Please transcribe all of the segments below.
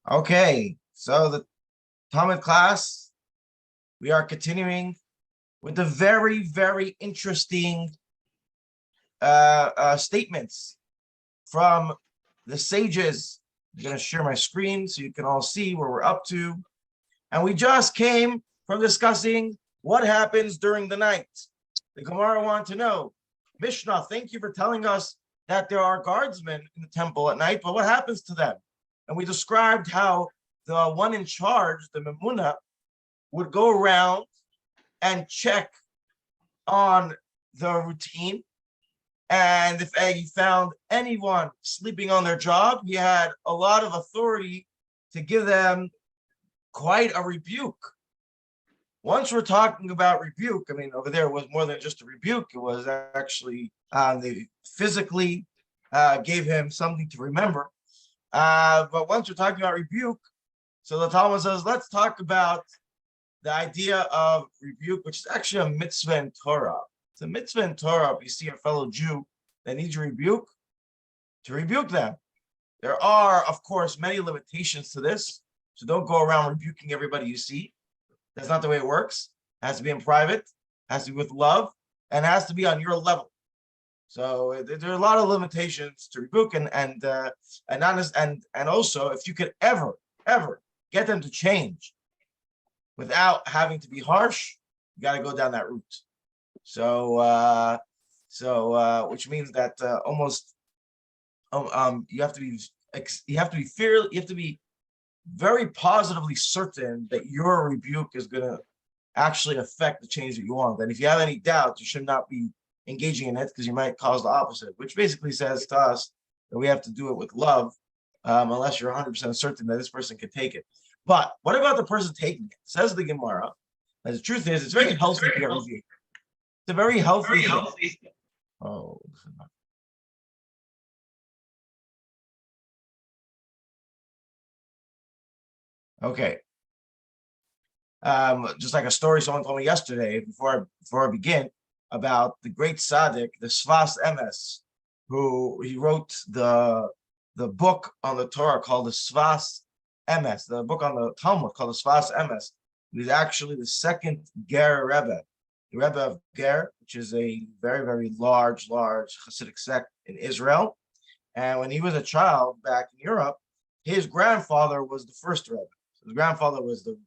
Okay, so the Talmud class, we are continuing with the very, very interesting statements from the sages. I'm going to share my screen so you can all see where we're up to. And we just came from discussing what happens during the night. The Gemara wanted to know, Mishnah, thank you for telling us that there are guardsmen in the temple at night, but what happens to them? And we described how the one in charge, the Memuna, would go around and check on the routine. And if he found anyone sleeping on their job, he had a lot of authority to give them quite a rebuke. Once we're talking about rebuke, I mean, over there it was more than just a rebuke. It was actually they physically gave him something to remember. But once we're talking about rebuke, so the Talmud says, let's talk about the idea of rebuke, which is actually a mitzvah in Torah. It's a mitzvah in Torah. If you see a fellow Jew that needs a rebuke, to rebuke them. There are, of course, many limitations to this. So don't go around rebuking everybody you see. That's not the way it works. It has to be in private, has to be with love, and it has to be on your level. So there are a lot of limitations to rebuke, and also if you could ever get them to change without having to be harsh, you got to go down that route. So which means that you have to be very positively certain that your rebuke is going to actually affect the change that you want. And if you have any doubt, you should not be engaging in it because you might cause the opposite, which basically says to us that we have to do it with love, unless you're 100% certain that this person can take it. But what about the person taking it? Says the Gemara. And the truth is, it's very healthy to get rebuked. It's a very healthy thing. Oh, okay. Just like a story someone told me yesterday before I begin about the great tzaddik, the Sfas Emes, who he wrote the book on the Torah called the Sfas Emes, the book on the Talmud called the Sfas Emes. He's actually the second Ger Rebbe, the Rebbe of Ger, which is a very, very large Hasidic sect in Israel. And when he was a child back in Europe, his grandfather was the first Rebbe. So his grandfather was the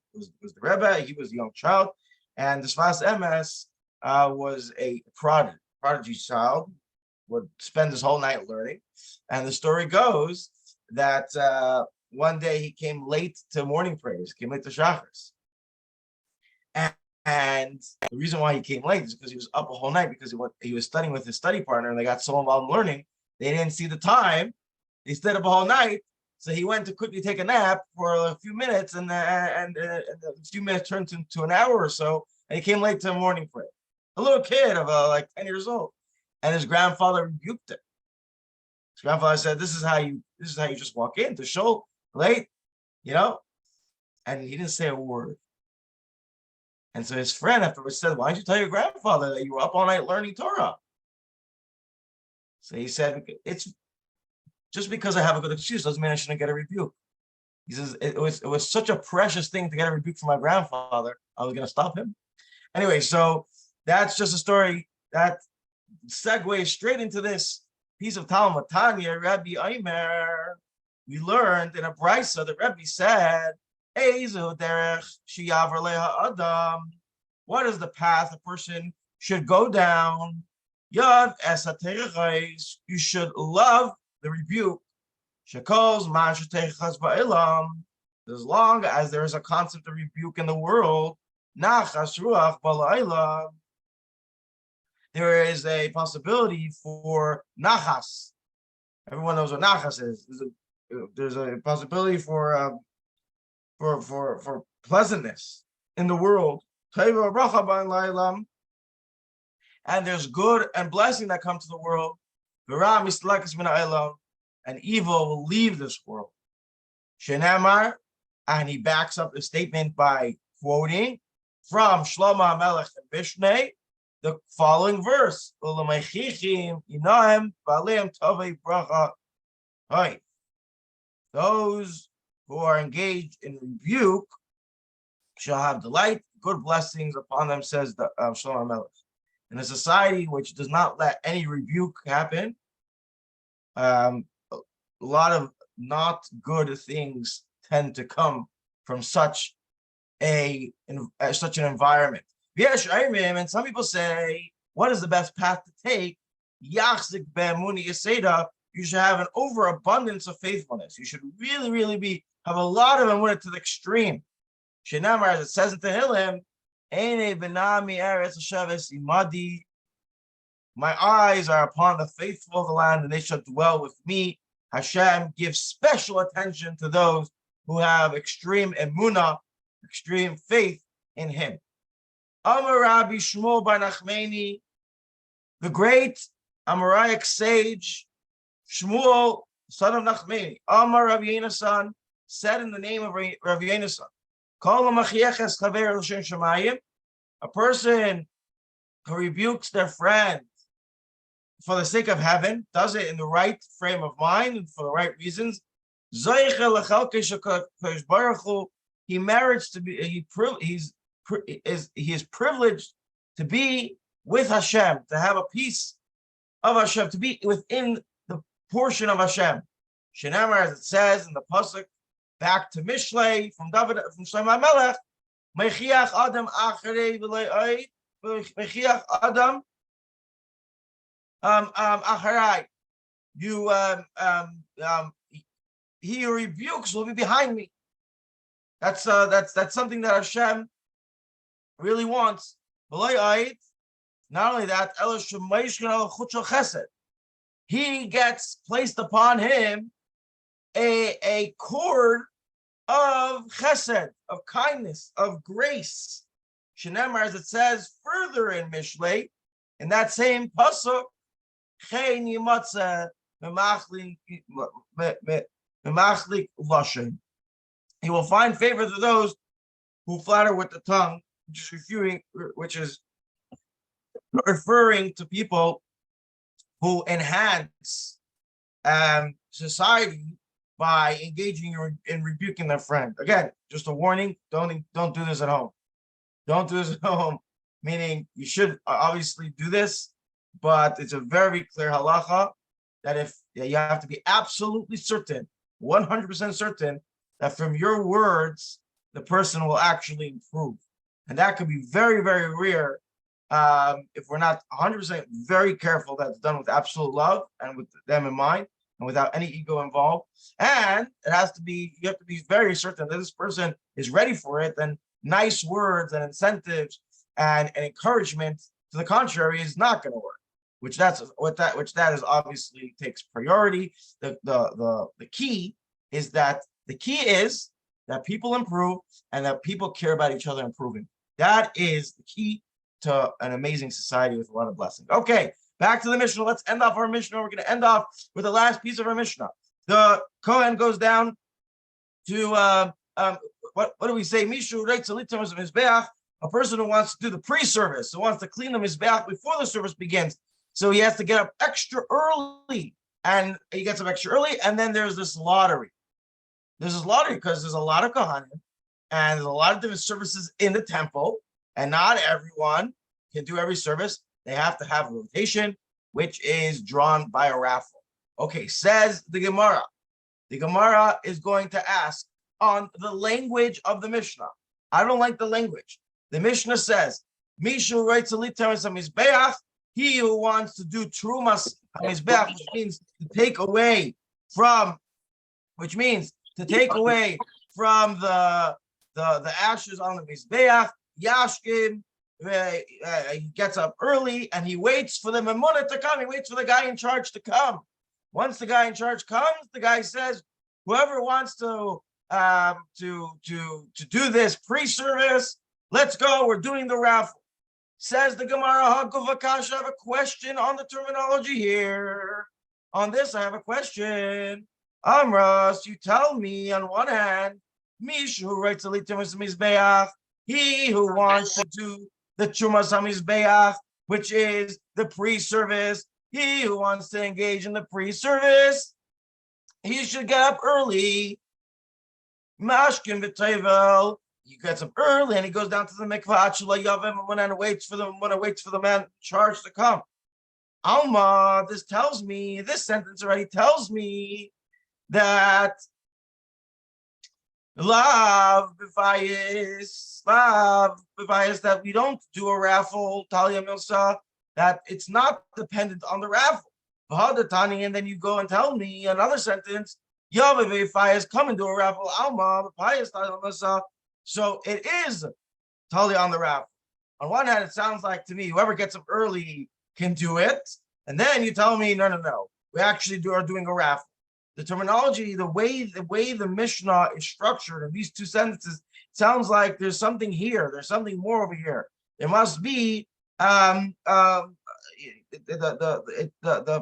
Rebbe. He was a young child, and the Sfas Emes was a prodigy child. Would spend his whole night learning, and the story goes that one day he came late to morning prayers, came late to Shachris, and the reason why he came late is because he was up a whole night because he was studying with his study partner, and they got so involved in learning they didn't see the time. They stayed up a whole night. So he went to quickly take a nap for a few minutes, and a few minutes turned into an hour or so, and he came late to morning prayer. A little kid of like 10 years old, and his grandfather rebuked him. His grandfather said, "This is how you just walk in to show late, and he didn't say a word." And so his friend afterwards said, "Why didn't you tell your grandfather that you were up all night learning Torah?" So he said, "It's just because I have a good excuse doesn't mean I shouldn't get a rebuke." He says, it was such a precious thing to get a rebuke from my grandfather. I was going to stop him. Anyway, so that's just a story that segues straight into this piece of Talmud. Tanya, Rabbi Aimer, we learned in a brisa that Rabbi said, Ezu derech shiyavar leha adam. What is the path a person should go down? Yad es haterechais. You should love the rebuke, shekos ma'ashetechas ba'ilam, as long as there is a concept of rebuke in the world, nachas ruach ba'la'ilam, there is a possibility for nachas. Everyone knows what nachas is. There's a possibility for pleasantness in the world. And there's good and blessing that come to the world. And evil will leave this world. Shenamar, and he backs up the statement by quoting from Shlomo HaMelech and Mishneh, the following verse: those who are engaged in rebuke shall have delight, good blessings upon them, says the Shlomo Melech. In a society which does not let any rebuke happen, a lot of not good things tend to come from such an environment. And some people say, what is the best path to take? You should have an overabundance of faithfulness. You should really have a lot of emunah to the extreme. Shenamar, as it says in Tehillim, my eyes are upon the faithful of the land, and they shall dwell with me. Hashem gives special attention to those who have extreme emunah, extreme faith in Him. Amar Rabbi Shmuel bar Nachmani, the great Amoraic sage Shmuel, son of Nachmani, Amar Rabbi Yenasan, said in the name of Rabbi Yenasan, a person who rebukes their friend for the sake of heaven, does it in the right frame of mind and for the right reasons. He merits to be. He is privileged to be with Hashem, to have a piece of Hashem, to be within the portion of Hashem. Shenamar, as it says in the pasuk, back to Mishlei from David, from Shlomo Melech, Mechiach Adam acharei v'le'oid, Mechiach Adam acharai. He who rebukes will be behind me. That's something that Hashem really wants. Not only that, he gets placed upon him a cord of chesed, of kindness, of grace. Shenemar, as it says further in Mishlei, in that same pasuk, he will find favor to those who flatter with the tongue, which is referring to people who enhance society by engaging in rebuking their friend. Again, just a warning: don't do this at home. Don't do this at home. Meaning, you should obviously do this, but it's a very clear halacha that if you have to be absolutely certain, 100% certain, that from your words the person will actually improve, and that could be very, very rare if we're not 100% very careful. That's done with absolute love and with them in mind and without any ego involved. And it has to be, you have to be very certain that this person is ready for it. Then nice words and incentives and encouragement to the contrary is not going to work. Which that is obviously takes priority. The key is that people improve and that people care about each other improving. That is the key to an amazing society with a lot of blessings. Okay, back to the Mishnah. Let's end off our Mishnah. We're going to end off with the last piece of our Mishnah. The Kohen goes down to what do we say? Mishu writes a litam of mizbeach, a person who wants to do the pre-service, who wants to clean the mizbeach before the service begins. So he has to get up extra early, and he gets up extra early, and then there's this lottery. There's this lottery because there's a lot of Kohanim, and there's a lot of different services in the temple, and not everyone can do every service. They have to have a rotation, which is drawn by a raffle. Okay, says the Gemara. The Gemara is going to ask on the language of the Mishnah. I don't like the language. The Mishnah says, Mishu writes a literis hamizbeach, he who wants to do trumas hamizbeach, which means to take away from the ashes on the mizbeach. Yashkin, he gets up early and he waits for the memunah to come. He waits for the guy in charge to come. Once the guy in charge comes, the guy says, whoever wants to do this pre-service, let's go. We're doing the raffle. Says the Gemara, Haguvakash, I have a question on the terminology here. On this, I have a question. Amras, you tell me on one hand, Mishu writes a litimus mizbeach, he who wants to do the Chumas HaMizbeach, which is the pre-service, he who wants to engage in the pre-service, he should get up early. Mashkin v'tayvel. He gets up early and he goes down to the mikvah and waits for the man in charge to come. Alma, this sentence already tells me that that we don't do a raffle, Talia Milsa, that it's not dependent on the raffle. And then you go and tell me another sentence, Yavivayis come and do a raffle, Alma, Talia Milsa. So it is Talia on the raffle. On one hand, it sounds like to me, whoever gets up early can do it. And then you tell me, no. We actually are doing a raffle. The terminology, the way the Mishnah is structured in these two sentences, sounds like there's something here. There's something more over here. There must be the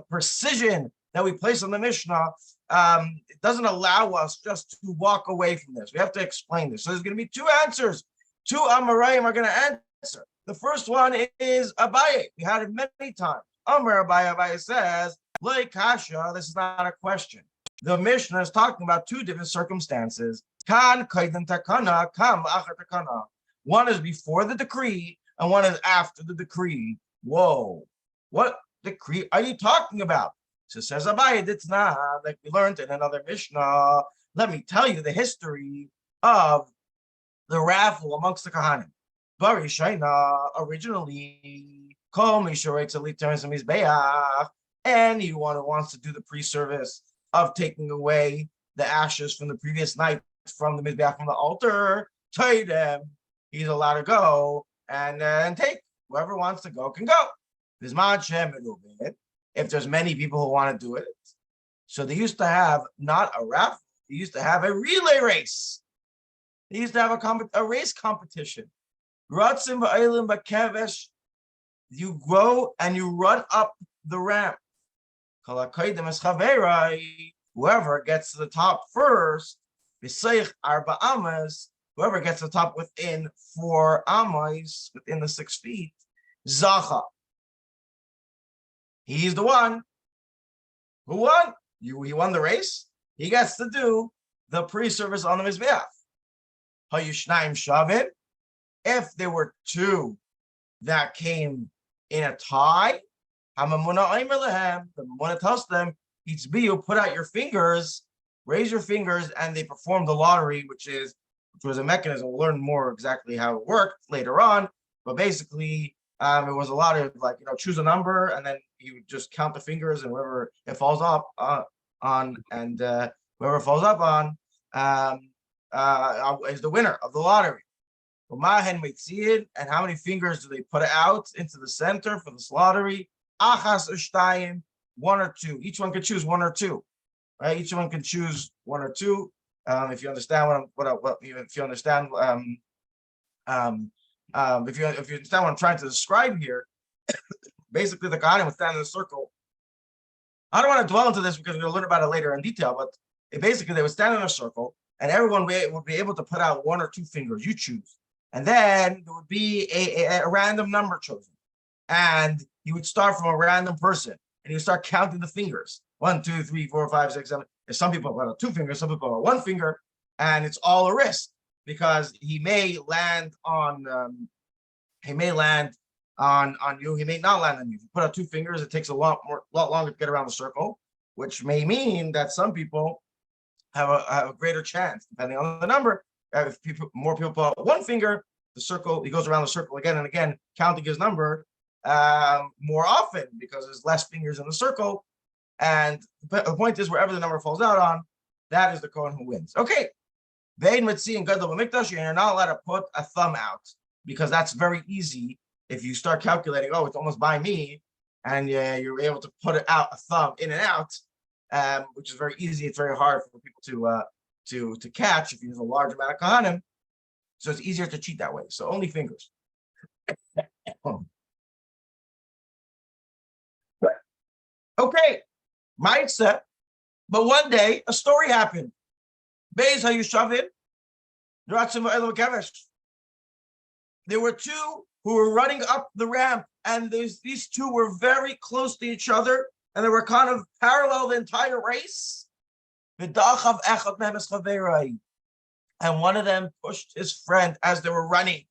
precision that we place on the Mishnah. It doesn't allow us just to walk away from this. We have to explain this. So there's going to be two answers. Two Amarayim are going to answer. The first one is Abaye. We had it many times. Amar Abaye says, Loi Kasha, this is not a question. The Mishnah is talking about two different circumstances. Kan kaiden takana, kam achar takana. One is before the decree, and one is after the decree. Whoa, what decree are you talking about? So says Abaye, it's not like we learned in another Mishnah. Let me tell you the history of the raffle amongst the Kohanim. Bari Shaina, originally, Kol Mishoretz Eliterns Mizbeach, anyone who wants to do the pre-service of taking away the ashes from the previous night from the Mizbeach, from the altar, Taidem, he's allowed to go and take. Whoever wants to go can go. If there's many people who want to do it. So they used to have not a raffle, they used to have a relay race. They used to have a race competition. You go and you run up the ramp. Whoever gets to the top first, whoever gets to the top within 4 amas, within the 6 feet, Zacha. He's the one who won. He won the race. He gets to do the pre-service on the Mizbeach. Hayushnaim Shavim. If there were 2 that came in a tie, the Mamuna tells them, put out your fingers, raise your fingers, and they perform the lottery, which was a mechanism. We'll learn more exactly how it worked later on. But basically, it was a lot of choose a number, and then you just count the fingers, and whoever it falls up on is the winner of the lottery. And how many fingers do they put out into the center for this lottery? Achas ushtayim, 1 or 2. Each one can choose 1 or 2, right? Each one can choose 1 or 2. If you understand if you understand what I'm trying to describe here, basically the Kohanim would stand in a circle. I don't want to dwell into this because we're going to learn about it later in detail, but basically they would stand in a circle, and everyone would be able to put out 1 or 2 fingers. You choose. And then there would be a random number chosen. And you would start from a random person, and you start counting the fingers. 1, 2, 3, 4, 5, 6, 7. There's some people have 2 fingers, some people have 1 finger, and it's all a risk because he may land on you. He may not land on you. If you put out 2 fingers, it takes a lot longer to get around the circle, which may mean that some people have a greater chance, depending on the number. If more people put out 1 finger, the circle, he goes around the circle again and again, counting his number more often because there's less fingers in the circle. And the point is, wherever the number falls out on, that is the Kohen who wins. Okay. Vein Mitzi and Gadol B'Mikdash, you're not allowed to put a thumb out because that's very easy. If you start calculating, it's almost by me, and you're able to put it out, a thumb in and out, which is very easy. It's very hard for people to catch if you use a large amount of Kohanim. So it's easier to cheat that way. So only fingers. Okay, Ma'aseh. But one day a story happened. Beis Hayushavim, there were 2 who were running up the ramp, and these 2 were very close to each other, and they were kind of parallel the entire race. and one of them pushed his friend as they were running.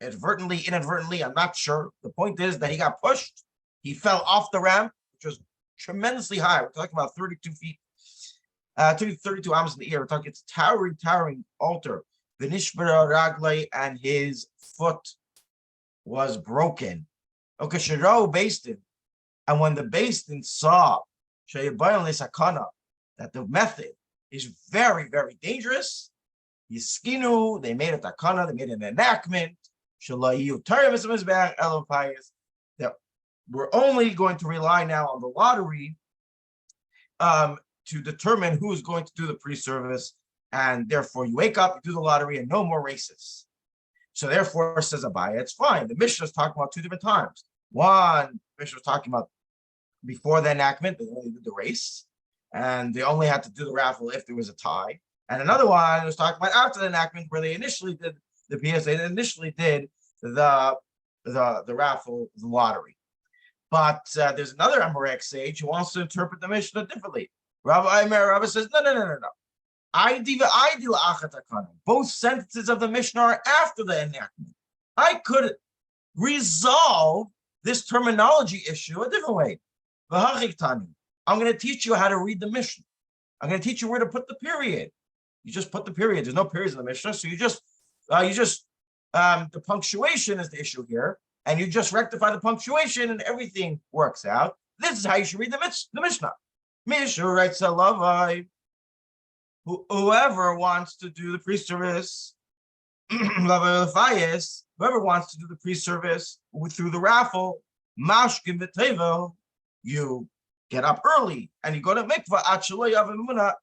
Inadvertently, I'm not sure. The point is that he got pushed. He fell off the ramp, which was tremendously high. We're talking about 32 feet, 32 arms in the air. We're talking, it's a towering altar. Vinishbara Raglay, and his foot was broken. Okay, Shiro Basin. And when the Basin saw that the method is very, very dangerous, Yiskinu, they made a takana, they made an enactment, that we're only going to rely now on the lottery to determine who is going to do the pre-service, and therefore you wake up, you do the lottery, and no more races. So therefore, says Abaya, it's fine. The Mishnah is talking about two different times. One, Mishnah was talking about before the enactment, they only did the race, and they only had to do the raffle if there was a tie. And another one was talking about after the enactment, where they initially did the PSA, they initially did the raffle, the lottery. But there's another Amalek sage who wants to interpret the Mishnah differently. Rabbi says, no. Both sentences of the Mishnah are after the enactment. I could resolve this terminology issue a different way. I'm going to teach you how to read the Mishnah. I'm going to teach you where to put the period. You just put the period. There's no periods in the Mishnah, so the punctuation is the issue here, and you just rectify the punctuation, and everything works out. This is how you should read the Mishnah. Mishnah writes a whoever wants to do the pre-service, whoever wants to do the pre-service through the raffle, mashkin v'tevel, you get up early and you go to mikvah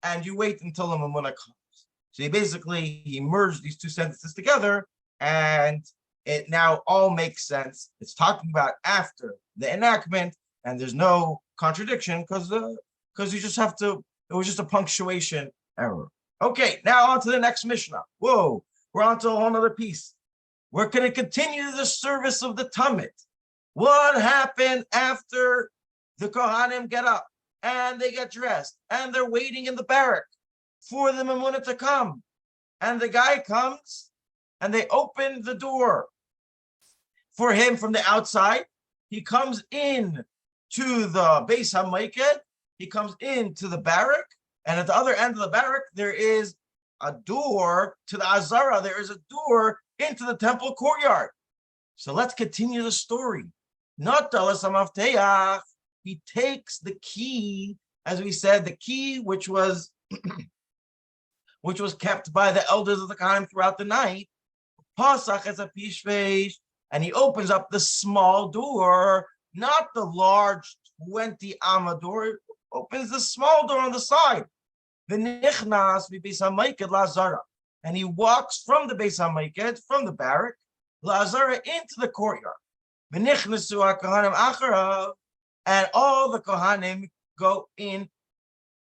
and you wait until the mamuna comes. So he merged these two sentences together, and it now all makes sense. It's talking about after the enactment, and there's no contradiction because you just have to. It was just a punctuation error. Okay, now on to the next Mishnah. Whoa, we're on to a whole other piece. We're going to continue the service of the Tamid. What happened after the Kohanim get up and they get dressed and they're waiting in the barrack for the Mamuna to come? And the guy comes and they open the door for him from the outside. He comes in to the Beis HaMikdash. He comes into the barrack, and at the other end of the barrack, there is a door to the Azara. There is a door into the temple courtyard. So let's continue the story. Not he takes the key, as we said, the key which was kept by the elders of the Kohanim throughout the night. Pasach as a pishveish, and he opens up the small door, not the large 20 amma door. Opens the small door on the side. And he walks from the Beis HaMikdash, from the barrack, Lazara into the courtyard. And all the Kohanim go in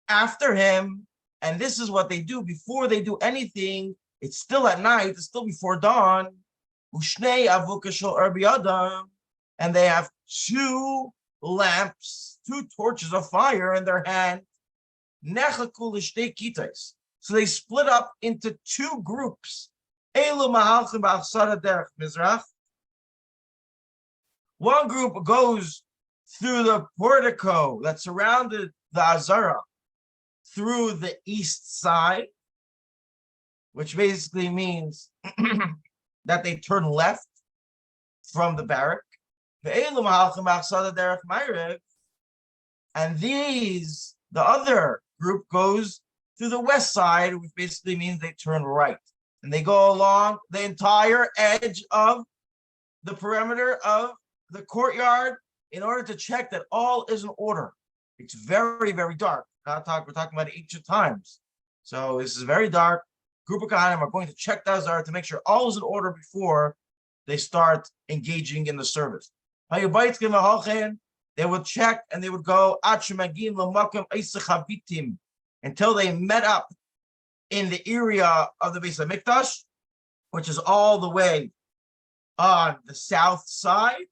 after him. And this is what they do before they do anything. It's still at night, it's still before dawn. And they have two lamps, two torches of fire in their hand. So they split up into two groups. One group goes through the portico that surrounded the Azara through the east side, which basically means that they turn left from the barrack. And the other group goes through the west side, which basically means they turn right. And they go along the entire edge of the perimeter of the courtyard in order to check that all is in order. It's very, very dark. We're talking about ancient times. So this is very dark. Group of Kohanim are going to check the Azara to make sure all is in order before they start engaging in the service. They would check and they would go until they met up in the area of the Beis HaMikdash, which is all the way on the south side,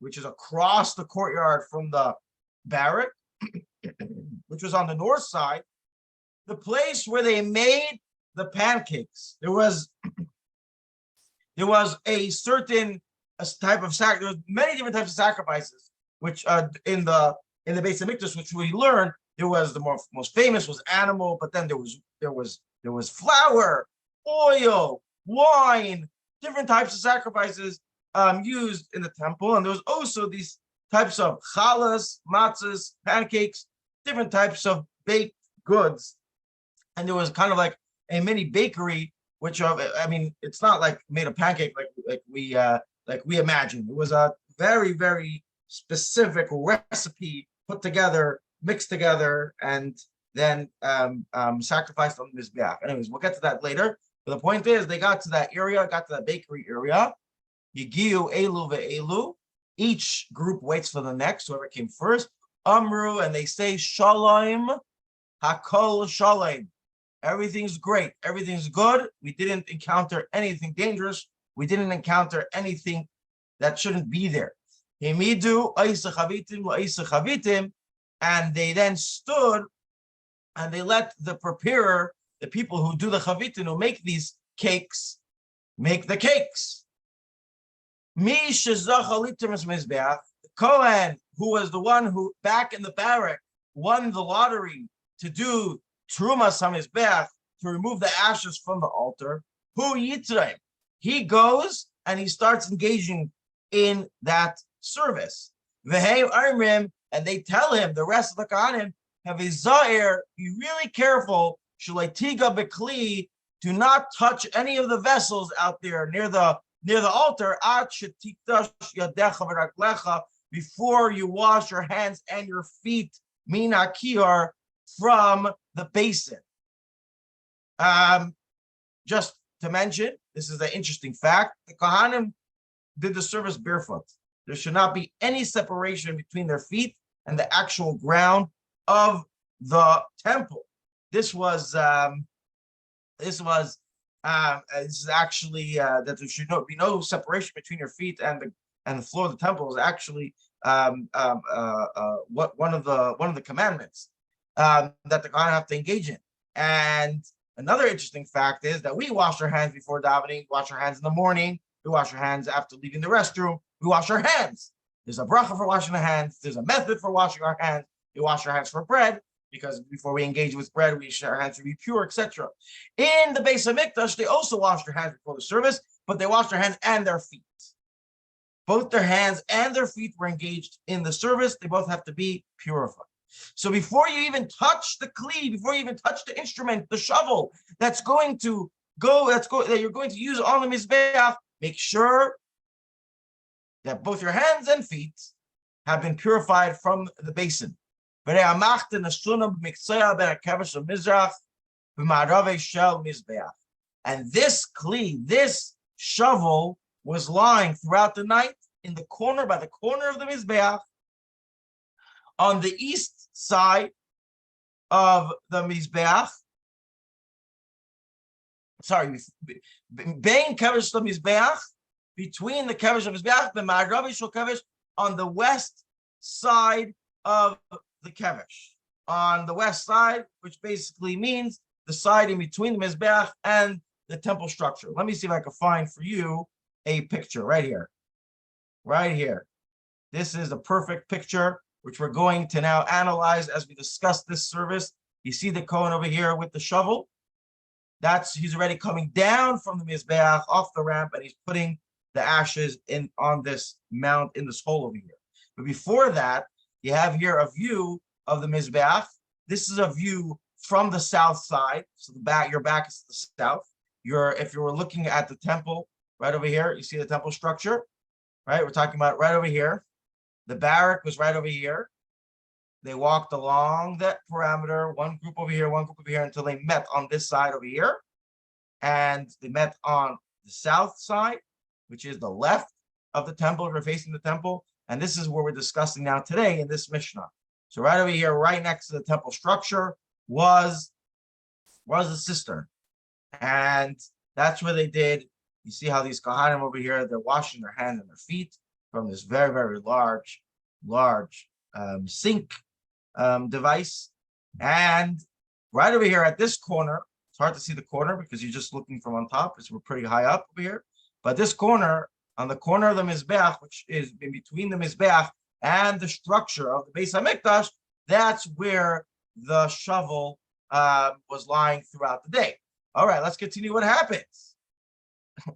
which is across the courtyard from the barrack, which was on the north side. The place where they made the pancakes. There was a certain type of there was many different types of sacrifices, which in the Beis Hamikdash, which we learned, there was the most famous was animal, but then there was flour, oil, wine, different types of sacrifices used in the temple, and there was also these types of challahs, matzahs, pancakes, different types of baked goods, and there was kind of like a mini bakery, which I mean, it's not like made a pancake like we imagine. It was a very, very specific recipe put together, mixed together, and then sacrificed on the mizbeach. Anyways, we'll get to that later. But the point is, they got to that bakery area. Yigiu elu ve'elu. Each group waits for the next, whoever came first. Amru, and they say shalom, hakol shalom. Everything's great. Everything's good. We didn't encounter anything dangerous. We didn't encounter anything that shouldn't be there. Himidu aisa chavitim, and they then stood and they let the preparer, the people who do the chavitim, who make these cakes, make the cakes. The Kohen, who was the one who back in the barrack won the lottery to do Trumas HaMizbeach, to remove the ashes from the altar, who Yitzrayim, he goes and he starts engaging in that service. And they tell him, the rest of the Kohanim, have a Za'ir, be really careful, Shalaitiga Bekli, do not touch any of the vessels out there near the altar, before you wash your hands and your feet, mina kiyar, from the basin. Just to mention, this is an interesting fact, the Kohanim did the service barefoot. There should not be any separation between their feet and the actual ground of the temple. This is actually that there should be no separation between your feet and the floor of the temple is actually one of the commandments that the Kohanim have to engage in. And another interesting fact is that we wash our hands before davening, we wash our hands in the morning, we wash our hands after leaving the restroom, we wash our hands. There's a bracha for washing the hands, there's a method for washing our hands. We wash our hands for bread, because before we engage with bread, we should our hands to be pure, etc. In the Beis Hamikdash, they also washed their hands before the service, but they washed their hands and their feet. Both their hands and their feet were engaged in the service. They both have to be purified. So before you even touch the kli, before you even touch the instrument, the shovel that you're going to use on the mizbeach, make sure that both your hands and feet have been purified from the basin. And this kli, this shovel, was lying throughout the night by the corner of the mizbeach, on the east side of the mizbeach. Sorry, between the kevesh of mizbeach, on the west side of the kevesh, on the west side, which basically means the side in between the mizbeach and the temple structure. Let me see if I can find for you a picture right here. This is a perfect picture, which we're going to now analyze as we discuss this service. You see the Kohen over here with the shovel. He's already coming down from the mizbeach off the ramp, and he's putting the ashes on this mount in this hole over here. But before that, you have here a view of the mizbeach. This is a view from the south side. So your back is to the south. If you were looking at the temple right over here, you see the temple structure, right? We're talking about right over here. The barrack was right over here. They walked along that parameter, one group over here, until they met on this side over here. And they met on the south side, which is the left of the temple, if we're facing the temple. And this is where we're discussing now today in this Mishnah. So right over here, right next to the temple structure, was a cistern. And that's where they did. You see how these Kohanim over here, they're washing their hands and their feet from this very, very large sink device. And right over here at this corner, It's hard to see the corner because you're just looking from on top, because we're pretty high up over here. But this corner, on the corner of the Mizbeach, which is in between the Mizbeach and the structure of the Beis HaMikdash, that's where the shovel was lying throughout the day. All right, let's continue what happens.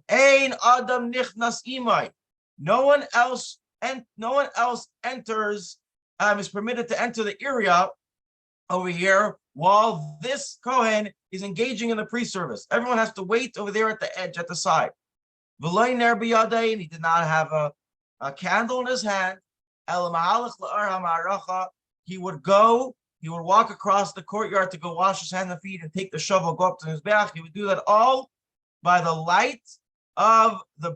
Ein Adam nichnas imay. No one else enters, is permitted to enter the area over here while this Kohen is engaging in the pre-service. Everyone has to wait over there at the edge, at the side. V'loy ner biyadei, and he did not have a candle in his hand. El ma'alach la'ar ha'ma'aracha. He would walk across the courtyard to go wash his hands and feet and take the shovel, go up to his back. He would do that all by the light of the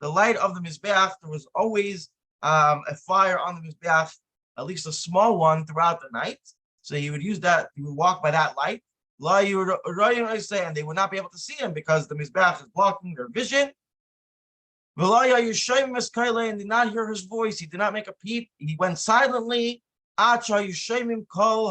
light of the Mizbeach. There was always a fire on the Mizbeach, at least a small one throughout the night. So he would use that, he would walk by that light. And they would not be able to see him because the Mizbeach is blocking their vision. And did not hear his voice. He did not make a peep. He went silently. The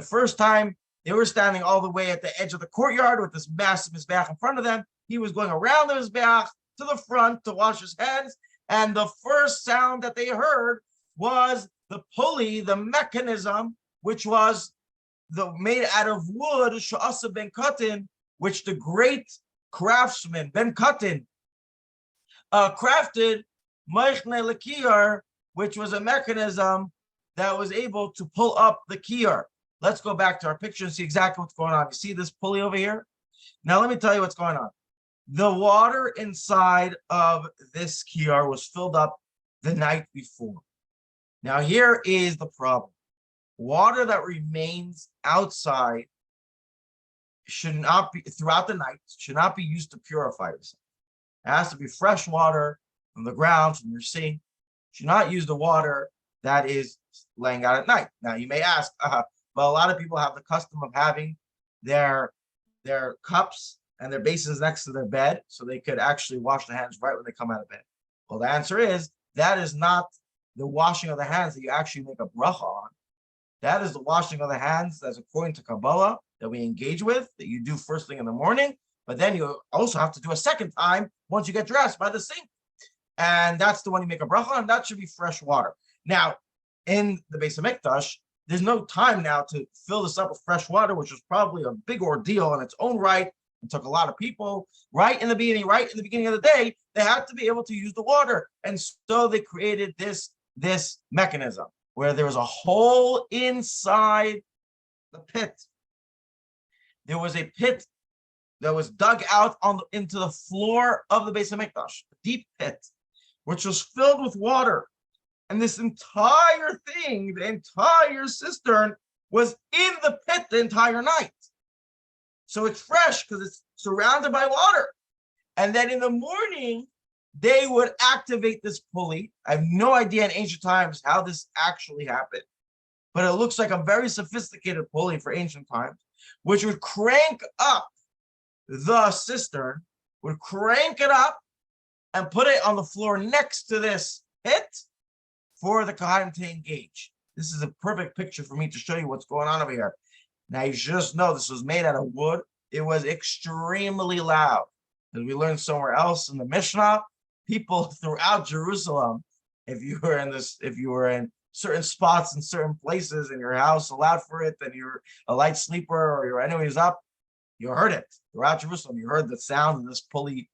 first time they were standing all the way at the edge of the courtyard with this massive Mizbeach in front of them. He was going around the Mizbeach to the front to wash his hands. And the first sound that they heard was the pulley, the mechanism, which was made out of wood, Sha'asa ben Katan, which the great craftsman Ben Katan crafted, Meichne Lekiyar, which was a mechanism that was able to pull up the kiyar. Let's go back to our picture and see exactly what's going on. You see this pulley over here? Now let me tell you what's going on. The water inside of this kiyar was filled up the night before. Now here is the problem. Water that remains outside should not be, throughout the night, should not be used to purify yourself. It has to be fresh water from the ground, from your sink. You should not use the water that is laying out at night. Now you may ask, but a lot of people have the custom of having their cups and their basins next to their bed so they could actually wash their hands right when they come out of bed. Well, the answer is that is not the washing of the hands that you actually make a bracha on. That is the washing of the hands that's according to Kabbalah that we engage with, that you do first thing in the morning, but then you also have to do a second time once you get dressed by the sink. And that's the one you make a bracha on, and that should be fresh water. Now, in the Beis HaMikdash, there's no time now to fill this up with fresh water, which was probably a big ordeal in its own right. It took a lot of people right in the beginning of the day, they had to be able to use the water. And so they created this mechanism where there was a hole inside the pit. There was a pit that was dug out into the floor of the Beis HaMikdash, a deep pit, which was filled with water. And this entire thing, the entire cistern, was in the pit the entire night. So it's fresh because it's surrounded by water. And then in the morning, they would activate this pulley. I have no idea in ancient times how this actually happened, but it looks like a very sophisticated pulley for ancient times, which would crank up the cistern, would crank it up and put it on the floor next to this pit for the Kohanim to engage. This is a perfect picture for me to show you what's going on over here. Now you should just know this was made out of wood. It was extremely loud. As we learned somewhere else in the Mishnah, people throughout Jerusalem, if you were in certain spots in certain places in your house allowed for it, then you're a light sleeper or you're anyways up, you heard it throughout Jerusalem. You heard the sound of this pulley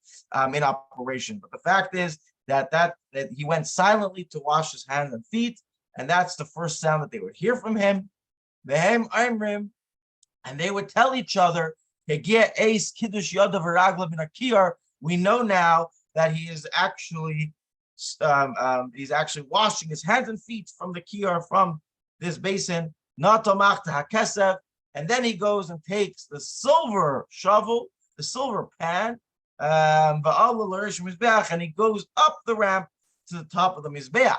in operation. But the fact is that he went silently to wash his hands and feet, and that's the first sound that they would hear from him. Vehem Aimrim, and they would tell each other, we know now that he is actually he's actually washing his hands and feet from the kiyar, from this basin, and then he goes and takes the silver shovel, the silver pan, and he goes up the ramp to the top of the Mizbeach.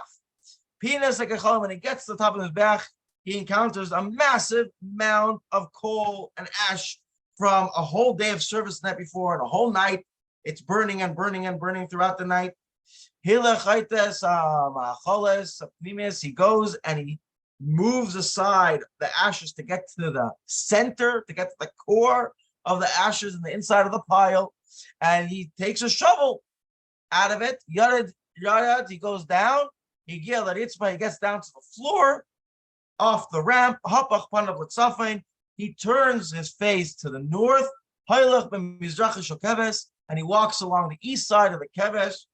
When he gets to the top of the Mizbeach, he encounters a massive mound of coal and ash from a whole day of service the night before and a whole night. It's burning and burning and burning throughout the night. He goes and he moves aside the ashes to get to the center, to get to the core of the ashes in the inside of the pile, and he takes a shovel out of it. Yared, yared, he goes down. He gets down to the floor off the ramp. He turns his face to the north, and he walks along the east side of the kevesh,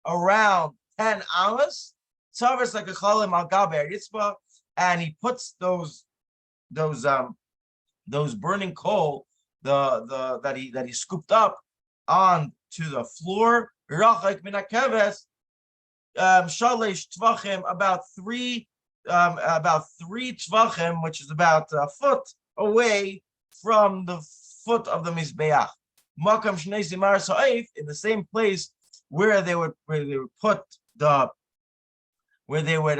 around 10 amas. Like a chalim al gaber yitzba, and he puts those burning coal, that he scooped up onto the floor. Shalish tvachim, about three tvachim, which is about a foot away from the foot of the mizbeach. Makam shnei zimar sa'if, in the same place where they would put the where they would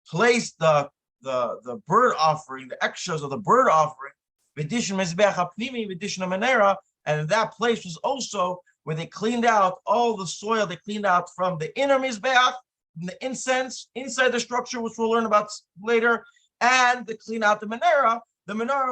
place the bird offering, the extras of the bird offering, and that place was also where they cleaned out all the soil they cleaned out from the inner mizbeach, from the incense inside the structure, which we'll learn about later, and they clean out the menorah,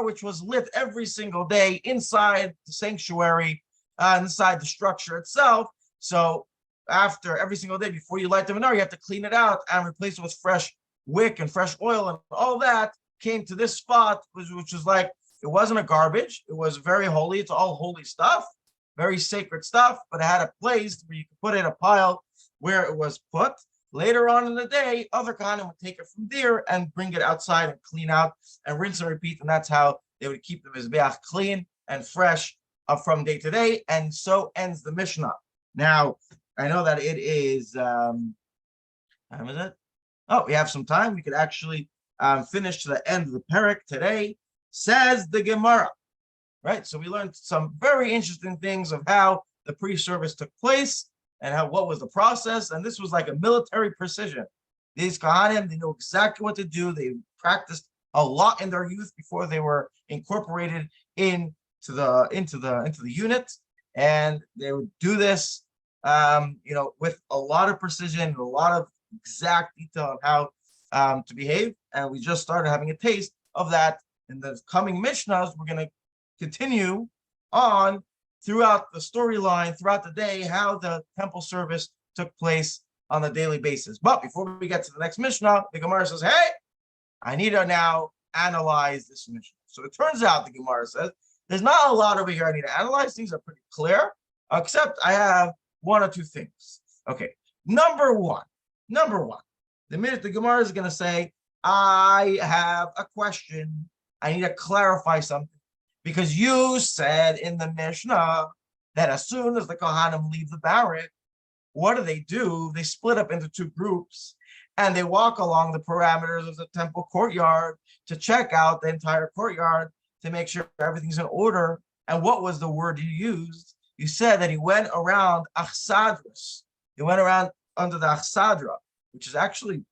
which was lit every single day inside the sanctuary, inside the structure itself. So after every single day, before you light the menorah, you have to clean it out and replace it with fresh wick and fresh oil, and all that came to this spot, which was like, it wasn't a garbage. It was very holy. It's all holy stuff, very sacred stuff, but it had a place where you could put in a pile where it was put. Later on in the day, other kohanim would take it from there and bring it outside and clean out and rinse and repeat, and that's how they would keep the mizbeach clean and fresh from day to day. And so ends the Mishnah. Now, I know that it is, time is it? Oh, we have some time. We could actually finish to the end of the parak today. Says the Gemara, right? So we learned some very interesting things of how the pre-service took place and what was the process. And this was like a military precision. These Kohanim, they know exactly what to do. They practiced a lot in their youth before they were incorporated into the unit, and they would do this, with a lot of precision and a lot of exact detail on how to behave. And we just started having a taste of that. In the coming Mishnahs, we're going to continue on throughout the storyline, throughout the day, how the temple service took place on a daily basis. But before we get to the next Mishnah, the Gemara says, hey, I need to now analyze this Mishnah. So it turns out, the Gemara says, there's not a lot over here I need to analyze. Things are pretty clear, except I have one or two things. Okay, number one, the minute the Gemara is going to say, I have a question, I need to clarify something, because you said in the Mishnah that as soon as the Kohanim leave the barrack, what do? They split up into two groups, and they walk along the parameters of the temple courtyard to check out the entire courtyard to make sure everything's in order. And what was the word you used? You said that he went around Achsadras. He went around under the Achsadra, which is actually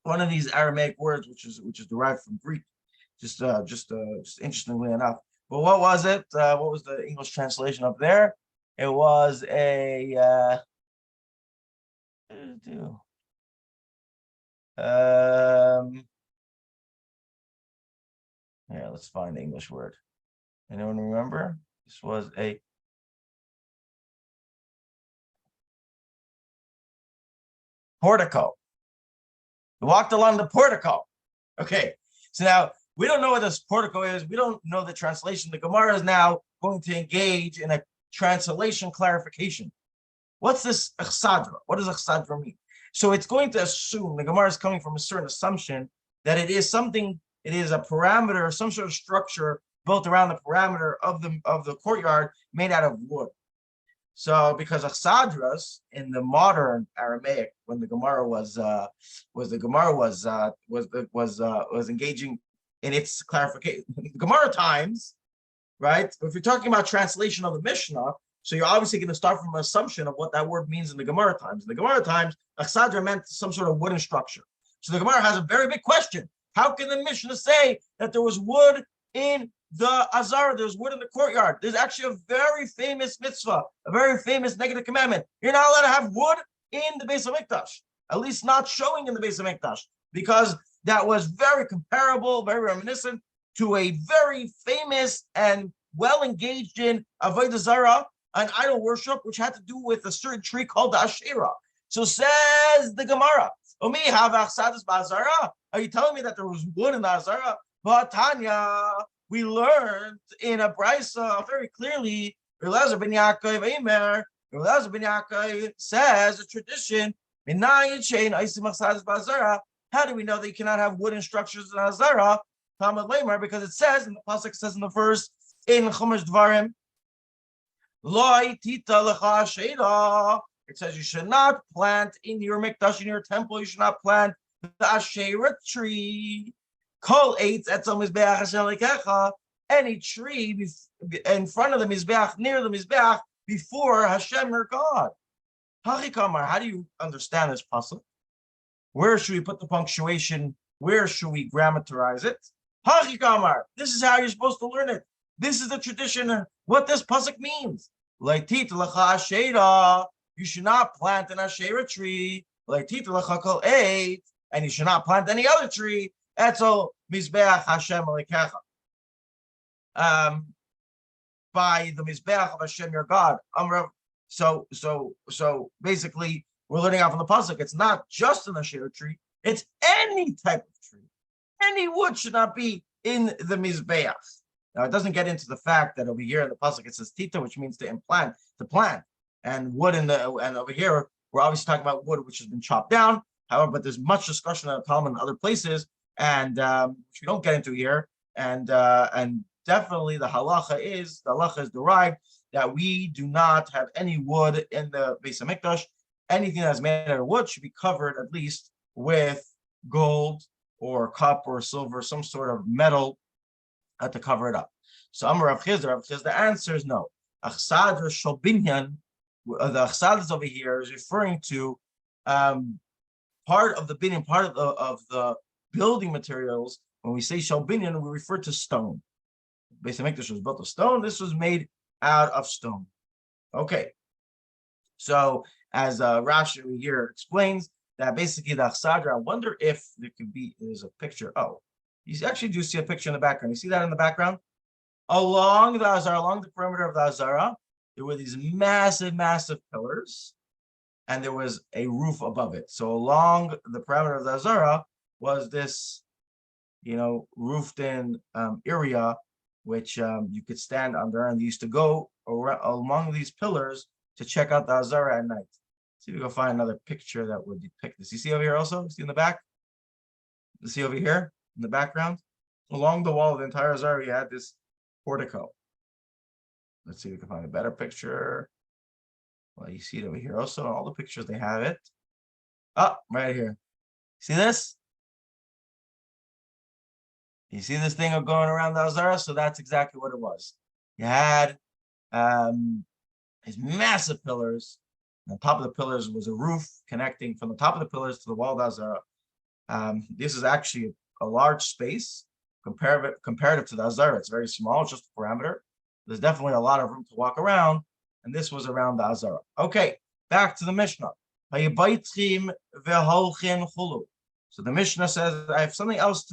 one of these Aramaic words, which is derived from Greek. Just interestingly enough. But what was it? What was the English translation up there? It was a yeah, let's find the English word. Anyone remember? This was a portico. We walked along the portico. Okay, so now we don't know what this portico is. We don't know the translation. The Gemara is now going to engage in a translation clarification. What's this achsadra? What does achsadra mean? So it's going to assume, the Gemara is coming from a certain assumption that it is something, it is a parameter, some sort of structure built around the parameter of the courtyard made out of wood. So because achsadras in the modern Aramaic, when the Gemara was engaging in its clarification, Gemara times, right? If you're talking about translation of the Mishnah, so you're obviously going to start from an assumption of what that word means in the Gemara times. In the Gemara times, achsadra meant some sort of wooden structure. So the Gemara has a very big question. How can the Mishnah say that there was wood in the Azara, there's wood in the courtyard? There's actually a very famous mitzvah, a very famous negative commandment. You're not allowed to have wood in the Beis HaMikdash. at least not showing in the Beis Hamikdash, because that was very comparable, very reminiscent to a very famous and well engaged in Avodah Zarah, an idol worship, which had to do with a certain tree called the Asherah. So says the Gemara, Omi havach sadus ba'azara. Are you telling me that there was wood in the Azara? But Tanya, we learned in a brisa very clearly. Elazar ben Yaakov says a tradition. How do we know that you cannot have wooden structures in Azara? Tamid Lamer, because it says, and the pasuk says in the verse in Chumash Dvarim, Loi tita lecha asherah. It says you should not plant in your mikdash, in your temple. You should not plant the Asherah tree. Kol eitz etzel mizbeach Hashem lekecha. Any tree in front of the mizbeach, near the mizbeach, before Hashem your God. Hachikamar. How do you understand this pasuk? Where should we put the punctuation? Where should we grammatize it? Hachikamar. This is how you're supposed to learn it. This is the tradition. What this pasuk means. Leitit lecha asherah. You should not plant an Asherah tree, and you should not plant any other tree. Etzel mizbeach Hashem alikecha. By the mizbeach of Hashem your God. So basically, we're learning out from the pasuk. It's not just an Asherah tree; it's any type of tree. Any wood should not be in the mizbeach. Now, it doesn't get into the fact that over here in the pasuk it says tita, which means to implant, to plant. And wood and over here, we're obviously talking about wood which has been chopped down. However, but there's much discussion on Talmud and other places, and which we don't get into here. And definitely the halacha is derived that we do not have any wood in the Beis Hamikdash. Anything that's made out of wood should be covered at least with gold or copper or silver, some sort of metal to cover it up. So Amar Rav Chizda, the answer is no. Achsadra Shalbinyan. The achsadas over here is referring to part of the binyan, part of the building materials. When we say shal binyan, we refer to stone. Beis Hamikdash was built of stone. This was made out of stone. Okay. So as Rashi here explains, that basically the achsadra, I wonder if there could be, there's a picture. Oh, you actually do see a picture in the background. You see that in the background? Along the Azara, along the perimeter of the Azara, there were these massive, massive pillars, and there was a roof above it. So along the perimeter of the Azara was this, roofed-in area, which you could stand under, and they used to go around, among these pillars to check out the Azara at night. See if we can find another picture that would depict this. You see over here also? See in the back? You see over here in the background? Along the wall of the entire Azara, you had this portico. Let's see if we can find a better picture. Well, you see it over here also. All the pictures, they have it. Right here. See this? You see this thing going around the Azara? So that's exactly what it was. You had these massive pillars. On top of the pillars was a roof connecting from the top of the pillars to the wall of the Azara. This is actually a large space comparative to the Azara. It's very small, it's just a parameter. There's definitely a lot of room to walk around, and this was around the Azara. Okay, back to the Mishnah. So the Mishnah says, I have something else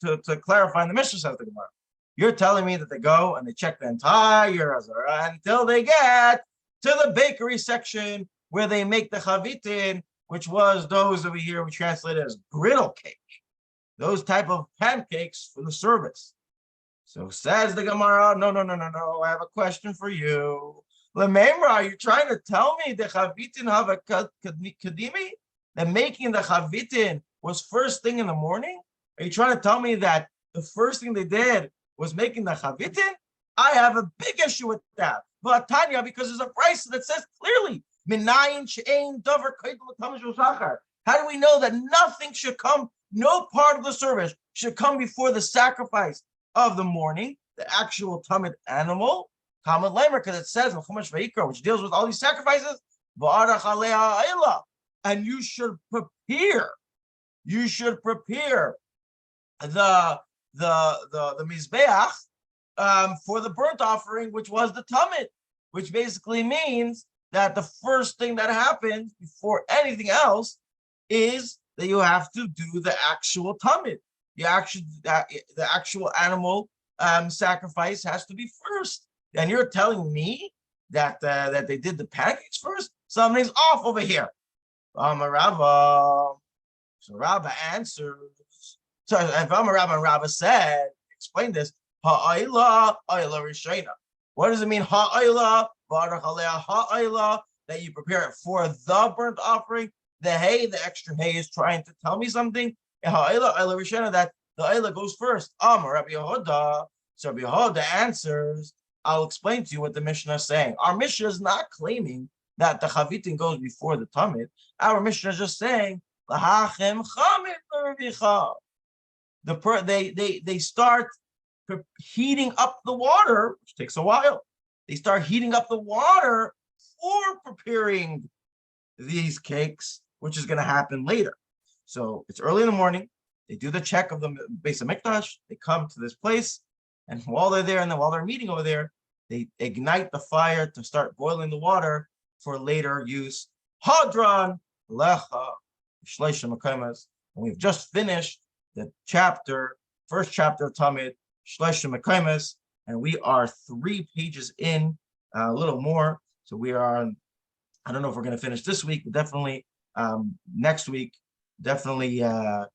to clarify, and the Mishnah says the Gemara. You're telling me that they go and they check the entire Azara until they get to the bakery section where they make the chavitin, which was those over here we translate as griddle cake. Those type of pancakes for the service. So says the Gemara, no. I have a question for you. Lememra, are you trying to tell me the chavitin have a kadimi? That making the chavitin was first thing in the morning? Are you trying to tell me that the first thing they did was making the chavitin? I have a big issue with that. But Tanya, because there's a price that says clearly, how do we know that nothing should come, no part of the service should come before the sacrifice of the morning, the actual Tamid animal? Tamid Lamer, because it says in Chumash Vayikra, which deals with all these sacrifices, and you should prepare the mizbeach for the burnt offering, which was the Tamid, which basically means that the first thing that happens before anything else is that you have to do the actual Tamid. The actual animal sacrifice has to be first. And you're telling me that that they did the pancakes first? Something's off over here. Rava. So Rava answers. So if Rava said, explain this. Ha'ayla, ayla rishayna. What does it mean? Ha'ayla, barach alea ha'ayla, that you prepare it for the burnt offering. The hay, the extra hay, is trying to tell me something. Ha'ayla, ayla rishayna, that the ayla goes first. Rabbi Yehuda. So Rabbi Yehuda answers. I'll explain to you what the Mishnah is saying. Our Mishnah is not claiming that the chavitin goes before the tamid. Our Mishnah is just saying they start heating up the water, which takes a while. They start heating up the water for preparing these cakes, which is going to happen later. So it's early in the morning. They do the check of the Beis Hamikdash. They come to this place, and while they're there, and then while they're meeting over there, they ignite the fire to start boiling the water for later use. Hadran lecha shleisha mekaymes. And we've just finished the first chapter of Tamid, shleisha mekaymes, and we are 3 pages in, a little more. So we are on, I don't know if we're going to finish this week, but definitely next week, definitely have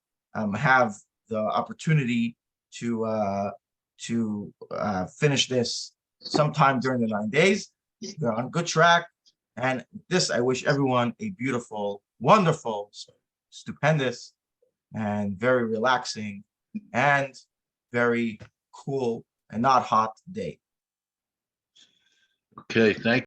the opportunity to finish this sometime during the 9 days. We're on good track. And this, I wish everyone a beautiful, wonderful, stupendous, and very relaxing, and very cool and not hot day. Okay, thank you.